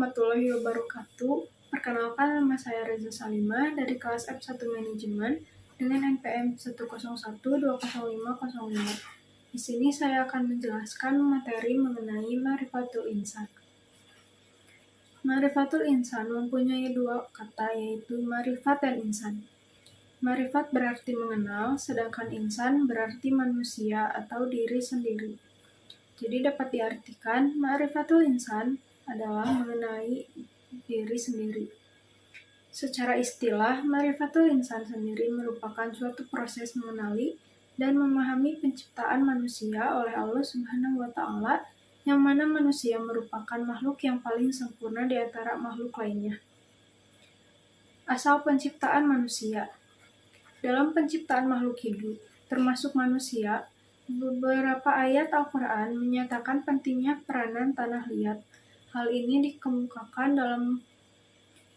warahmatullahi wabarakatuh. Perkenalkan, nama saya Reza Salimah dari kelas F1 Manajemen dengan NPM 101205205. Di sini saya akan menjelaskan materi mengenai Ma'rifatul Insan. Ma'rifatul Insan mempunyai dua kata, yaitu ma'rifat dan insan. Ma'rifat berarti mengenal, sedangkan insan berarti manusia atau diri sendiri. Jadi dapat diartikan, Ma'rifatul Insan adalah mengenai diri sendiri. Secara istilah, Ma'rifatul Insan sendiri merupakan suatu proses mengenali dan memahami penciptaan manusia oleh Allah Subhanahu wa Ta'ala, yang mana manusia merupakan makhluk yang paling sempurna di antara makhluk lainnya. Asal penciptaan manusia. Dalam penciptaan makhluk hidup, termasuk manusia, beberapa ayat Al-Quran menyatakan pentingnya peranan tanah liat. Hal ini dikemukakan dalam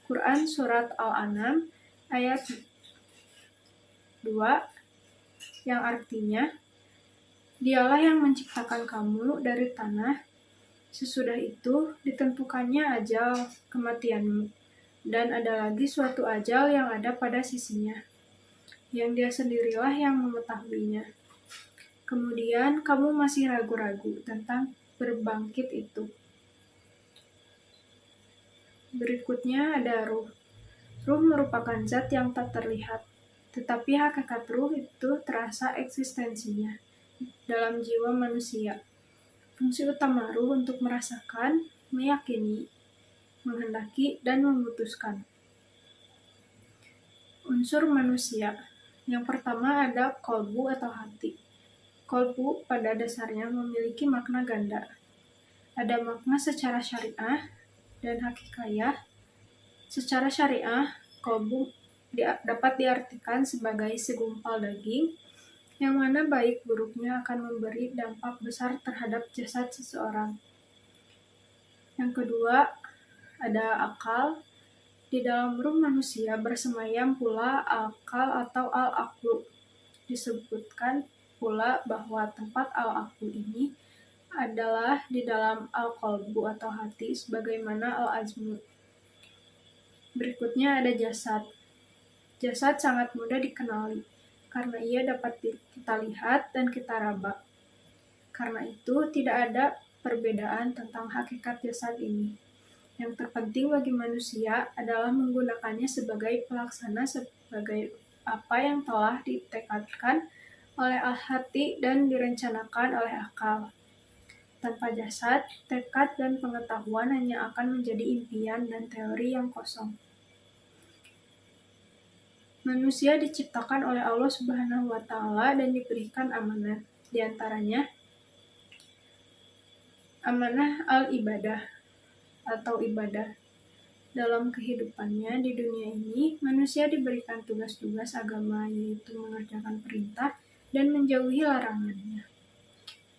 Quran Surat Al-An'am ayat 2 yang artinya, Dialah yang menciptakan kamu dari tanah, sesudah itu ditentukannya ajal kematianmu, dan ada lagi suatu ajal yang ada pada sisinya, yang Dia sendirilah yang mengetahuinya. Kemudian kamu masih ragu-ragu tentang berbangkit itu. Berikutnya ada ruh. Ruh merupakan zat yang tak terlihat, tetapi hakikat ruh itu terasa eksistensinya dalam jiwa manusia. Fungsi utama ruh untuk merasakan, meyakini, menghendaki, dan memutuskan. Unsur manusia. Yang pertama ada kolbu atau hati. Kolbu pada dasarnya memiliki makna ganda. Ada makna secara syariah dan hakikiyah. Secara syariah, kolbu dapat diartikan sebagai segumpal daging, yang mana baik buruknya akan memberi dampak besar terhadap jasad seseorang. Yang kedua, ada akal. Di dalam ruh manusia bersemayam pula akal atau al-aqlu. Disebutkan pula bahwa tempat al-aqlu ini adalah di dalam al-qalbu atau hati, sebagaimana al-azmu. Berikutnya ada jasad. Jasad sangat mudah dikenali, karena ia dapat kita lihat dan kita raba. Karena itu, tidak ada perbedaan tentang hakikat jasad ini. Yang terpenting bagi manusia adalah menggunakannya sebagai pelaksana, sebagai apa yang telah ditekadkan oleh hati dan direncanakan oleh akal. Tanpa jasad, tekad dan pengetahuan hanya akan menjadi impian dan teori yang kosong. Manusia diciptakan oleh Allah Subhanahu wa Ta'ala dan diberikan amanah. Di antaranya, amanah al-ibadah atau ibadah. Dalam kehidupannya di dunia ini, manusia diberikan tugas-tugas agama, yaitu mengerjakan perintah dan menjauhi larangannya.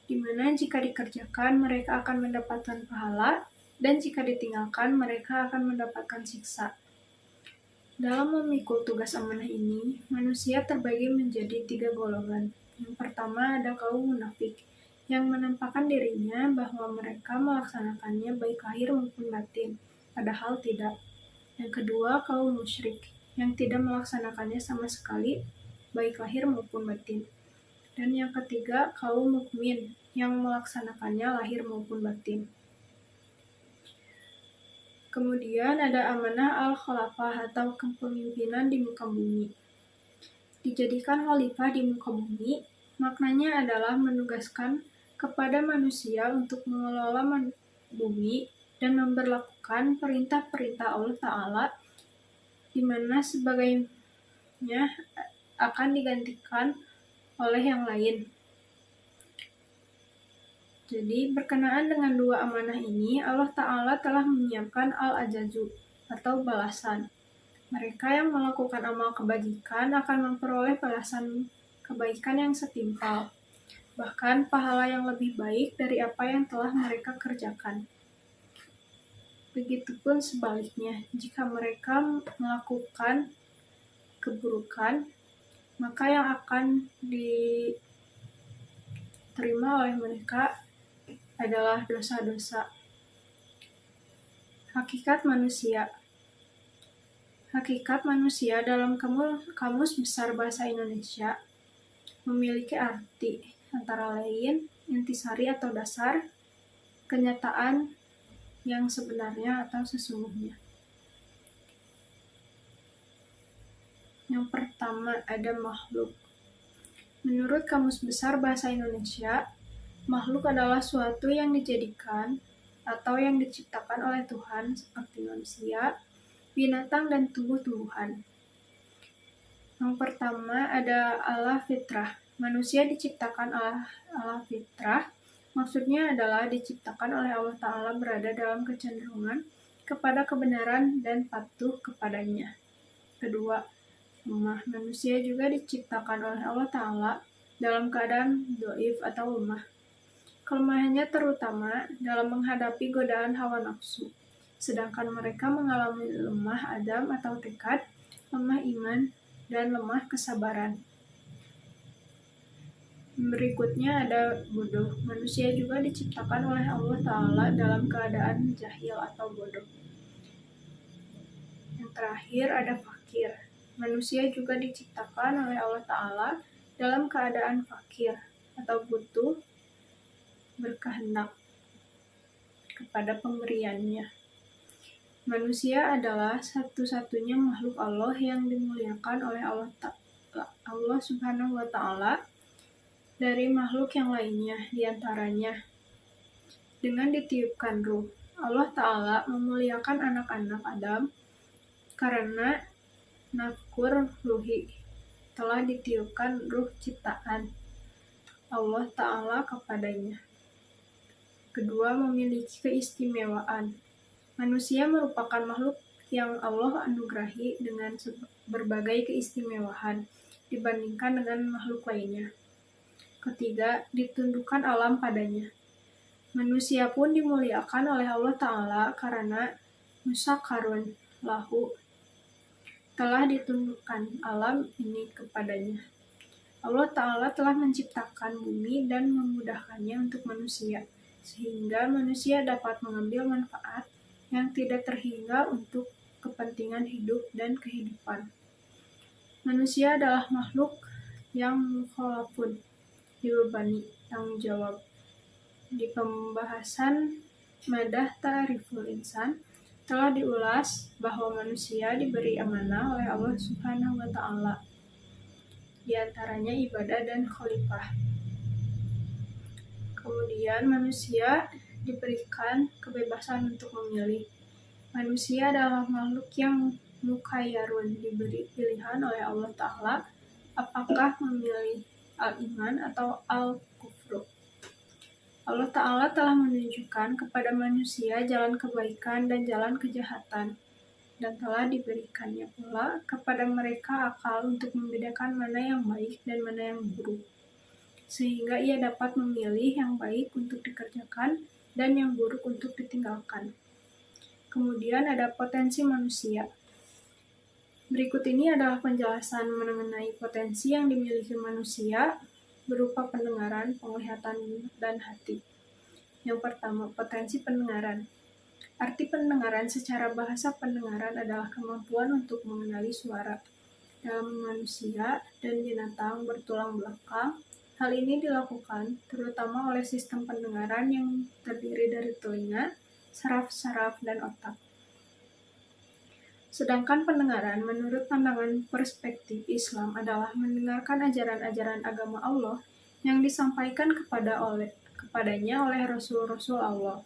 Di mana jika dikerjakan, mereka akan mendapatkan pahala, dan jika ditinggalkan, mereka akan mendapatkan siksa. Dalam memikul tugas amanah ini, manusia terbagi menjadi 3 golongan. Yang pertama ada kaum munafik, yang menampakkan dirinya bahwa mereka melaksanakannya baik lahir maupun batin, padahal tidak. Yang kedua, kaum musyrik, yang tidak melaksanakannya sama sekali, baik lahir maupun batin. Dan yang ketiga, kaum mukmin, yang melaksanakannya lahir maupun batin. Kemudian ada amanah al-khalafah atau kepemimpinan di muka bumi. Dijadikan khalifah di muka bumi, maknanya adalah menugaskan kepada manusia untuk mengelola bumi dan memberlakukan perintah-perintah Allah Ta'ala, di mana sebagainya akan digantikan oleh yang lain. Jadi, berkenaan dengan dua amanah ini, Allah Ta'ala telah menyiapkan al-ajazu atau balasan. Mereka yang melakukan amal kebajikan akan memperoleh balasan kebaikan yang setimpal, bahkan pahala yang lebih baik dari apa yang telah mereka kerjakan. Begitupun sebaliknya, jika mereka melakukan keburukan, maka yang akan diterima oleh mereka adalah dosa-dosa. Hakikat manusia. Hakikat manusia dalam Kamus Besar Bahasa Indonesia memiliki arti antara lain intisari atau dasar, kenyataan yang sebenarnya atau sesungguhnya. Yang pertama ada makhluk. Menurut Kamus Besar Bahasa Indonesia, makhluk adalah suatu yang dijadikan atau yang diciptakan oleh Tuhan seperti manusia, binatang, dan tumbuh-tumbuhan. Yang pertama ada ala fitrah. Manusia diciptakan ala fitrah, maksudnya adalah diciptakan oleh Allah Ta'ala berada dalam kecenderungan kepada kebenaran dan patuh kepadanya. Kedua, lemah. Manusia juga diciptakan oleh Allah Ta'ala dalam keadaan dhaif atau lemah. Kelemahannya terutama dalam menghadapi godaan hawa nafsu, sedangkan mereka mengalami lemah azam atau tekad, lemah iman, dan lemah kesabaran. Berikutnya ada bodoh. Manusia juga diciptakan oleh Allah Ta'ala dalam keadaan jahil atau bodoh. Yang terakhir ada fakir. Manusia juga diciptakan oleh Allah Ta'ala dalam keadaan fakir atau butuh, berkehendak kepada pemberiannya. Manusia adalah satu-satunya makhluk Allah yang dimuliakan oleh Allah Subhanahu wa Ta'ala dari makhluk yang lainnya, diantaranya dengan ditiupkan ruh. Allah Ta'ala memuliakan anak-anak Adam karena nafkur ruhi, telah ditiupkan ruh ciptaan Allah Ta'ala kepadanya. Kedua, memiliki keistimewaan. Manusia merupakan makhluk yang Allah anugerahi dengan berbagai keistimewaan dibandingkan dengan makhluk lainnya. Ketiga, ditundukkan alam padanya. Manusia pun dimuliakan oleh Allah Ta'ala karena musakharun lahu, telah ditundukkan alam ini kepadanya. Allah Ta'ala telah menciptakan bumi dan memudahkannya untuk manusia, sehingga manusia dapat mengambil manfaat yang tidak terhingga untuk kepentingan hidup dan kehidupan. Manusia adalah makhluk yang mukhalafun, dibebani tanggung jawab. Di pembahasan Madah Ta'riful Insan telah diulas bahwa manusia diberi amanah oleh Allah Subhanahu wa Ta'ala, di antaranya ibadah dan khalifah. Kemudian manusia diberikan kebebasan untuk memilih. Manusia adalah makhluk yang mukhayyarun, diberi pilihan oleh Allah Ta'ala apakah memilih al-iman atau al-kufru. Allah Ta'ala telah menunjukkan kepada manusia jalan kebaikan dan jalan kejahatan, dan telah diberikannya pula kepada mereka akal untuk membedakan mana yang baik dan mana yang buruk, sehingga ia dapat memilih yang baik untuk dikerjakan dan yang buruk untuk ditinggalkan. Kemudian ada potensi manusia. Berikut ini adalah penjelasan mengenai potensi yang dimiliki manusia berupa pendengaran, penglihatan, dan hati. Yang pertama, potensi pendengaran. Arti pendengaran secara bahasa pendengaran adalah kemampuan untuk mengenali suara. Dalam manusia dan binatang bertulang belakang, hal ini dilakukan terutama oleh sistem pendengaran yang terdiri dari telinga, saraf-saraf, dan otak. Sedangkan pendengaran menurut pandangan perspektif Islam adalah mendengarkan ajaran-ajaran agama Allah yang disampaikan kepadanya oleh Rasul-Rasul Allah.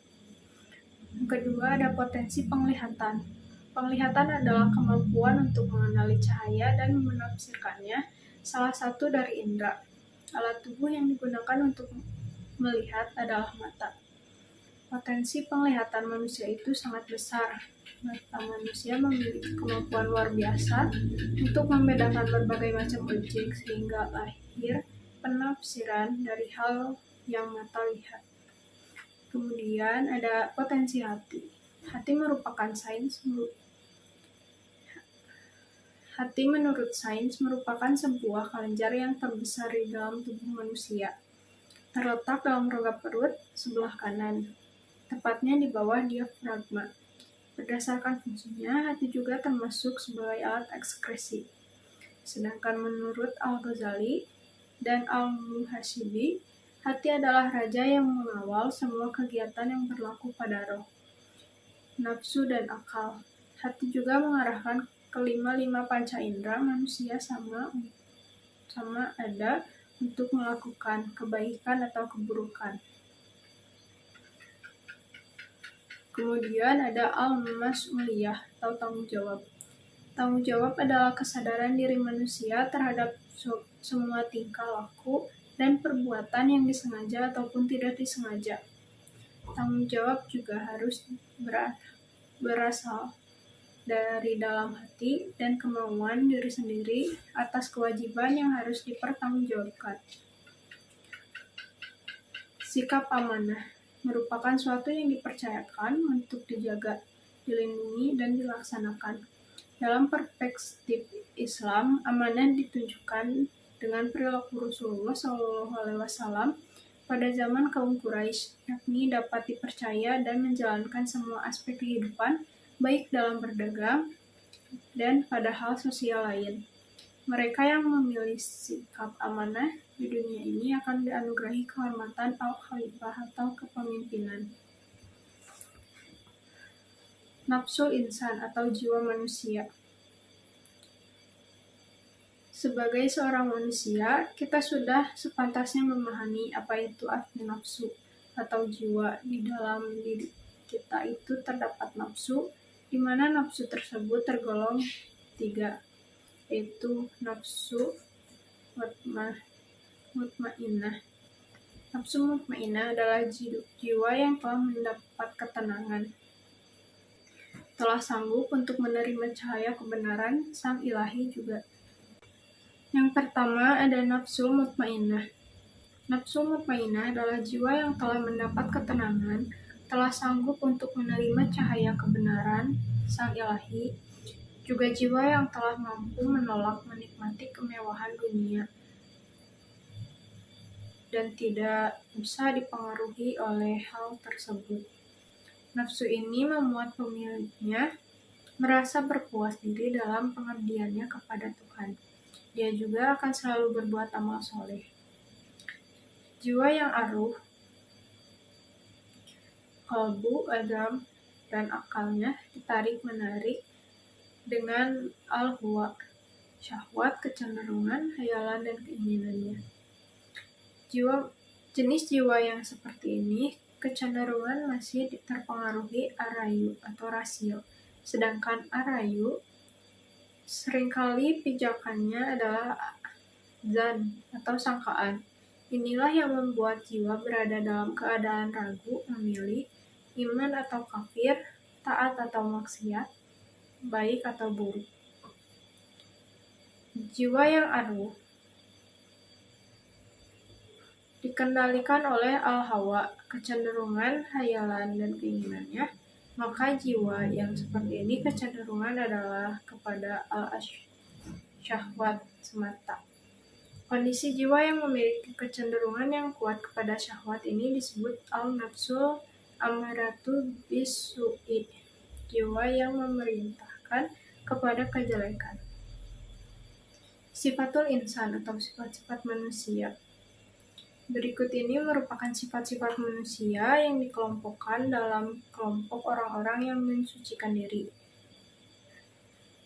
Yang kedua ada potensi penglihatan. Penglihatan adalah kemampuan untuk mengenali cahaya dan menafsirkannya, salah satu dari indera. Alat tubuh yang digunakan untuk melihat adalah mata. Potensi penglihatan manusia itu sangat besar. Mata manusia memiliki kemampuan luar biasa untuk membedakan berbagai macam objek sehingga lahir penafsiran dari hal yang mata lihat. Kemudian ada potensi hati. Hati menurut sains merupakan sebuah kelenjar yang terbesar di dalam tubuh manusia. Terletak dalam rongga perut sebelah kanan, tepatnya di bawah diafragma. Berdasarkan fungsinya, hati juga termasuk sebagai alat ekskresi. Sedangkan menurut Al-Ghazali dan Al-Muhasibi, hati adalah raja yang mengawal semua kegiatan yang berlaku pada roh, nafsu, dan akal. Hati juga mengarahkan kelima-lima panca indera manusia sama ada untuk melakukan kebaikan atau keburukan. Kemudian ada al-mas'uliyah atau tanggung jawab. Tanggung jawab adalah kesadaran diri manusia terhadap semua tingkah laku dan perbuatan yang disengaja ataupun tidak disengaja. Tanggung jawab juga harus berasal dari dalam hati dan kemauan diri sendiri atas kewajiban yang harus dipertanggungjawabkan. Sikap amanah merupakan suatu yang dipercayakan untuk dijaga, dilindungi, dan dilaksanakan. Dalam perspektif Islam, amanah ditunjukkan dengan perilaku Rasulullah SAW pada zaman kaum Quraisy, yakni dapat dipercaya dan menjalankan semua aspek kehidupan, baik dalam berdagang dan pada hal sosial lain. Mereka yang memilih sikap amanah di dunia ini akan dianugerahi kehormatan al-khalifah atau kepemimpinan. Nafsul insan atau jiwa manusia. Sebagai seorang manusia, kita sudah sepantasnya memahami apa itu arti nafsu atau jiwa. Di dalam diri kita itu terdapat nafsu, di mana nafsu tersebut tergolong 3, yaitu nafsu mutmainnah. Nafsu mutmainnah adalah jiwa yang telah mendapat ketenangan, telah sanggup untuk menerima cahaya kebenaran Sang Ilahi juga. Yang pertama ada nafsu mutmainnah. Nafsu mutmainnah adalah jiwa yang telah mendapat ketenangan, telah sanggup untuk menerima cahaya kebenaran Sang Ilahi, juga jiwa yang telah mampu menolak menikmati kemewahan dunia dan tidak bisa dipengaruhi oleh hal tersebut. Nafsu ini membuat pemiliknya merasa berpuas diri dalam pengabdiannya kepada Tuhan. Dia juga akan selalu berbuat amal soleh. Jiwa yang aruh, qalbu, adam, dan akalnya ditarik-menarik dengan al-hawa, syahwat, kecenderungan, hayalan, dan keinginannya. Jenis jiwa yang seperti ini, kecenderungan masih terpengaruhi arayu atau rasio, sedangkan arayu seringkali pijakannya adalah zan atau sangkaan. Inilah yang membuat jiwa berada dalam keadaan ragu memilih iman atau kafir, taat atau maksiat, baik atau buruk. Jiwa yang aruh dikendalikan oleh al-hawa, kecenderungan, hayalan, dan keinginannya, maka jiwa yang seperti ini kecenderungan adalah kepada al-syahwat semata. Kondisi jiwa yang memiliki kecenderungan yang kuat kepada syahwat ini disebut al-nafsul ammaratu bis-su'i, jiwa yang memerintahkan kepada kejelekan. Sifatul insan atau sifat-sifat manusia. Berikut ini merupakan sifat-sifat manusia yang dikelompokkan dalam kelompok orang-orang yang mensucikan diri.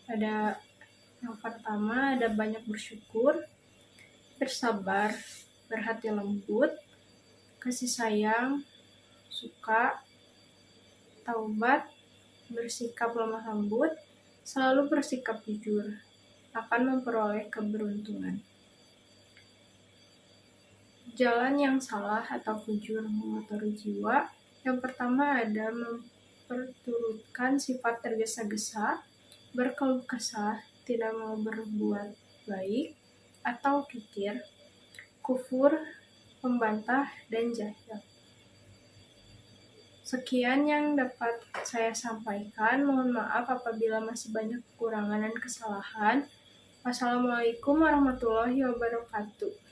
Ada yang pertama, ada banyak bersyukur, bersabar, berhati lembut, kasih sayang, suka, taubat, bersikap lemah lembut, selalu bersikap jujur, akan memperoleh keberuntungan. Jalan yang salah atau fujur mengotori jiwa. Yang pertama ada memperturutkan sifat tergesa-gesa, berkeluh kesah, tidak mau berbuat baik, atau kikir, kufur, pembantah, dan jahil. Sekian yang dapat saya sampaikan. Mohon maaf apabila masih banyak kekurangan dan kesalahan. Wassalamualaikum warahmatullahi wabarakatuh.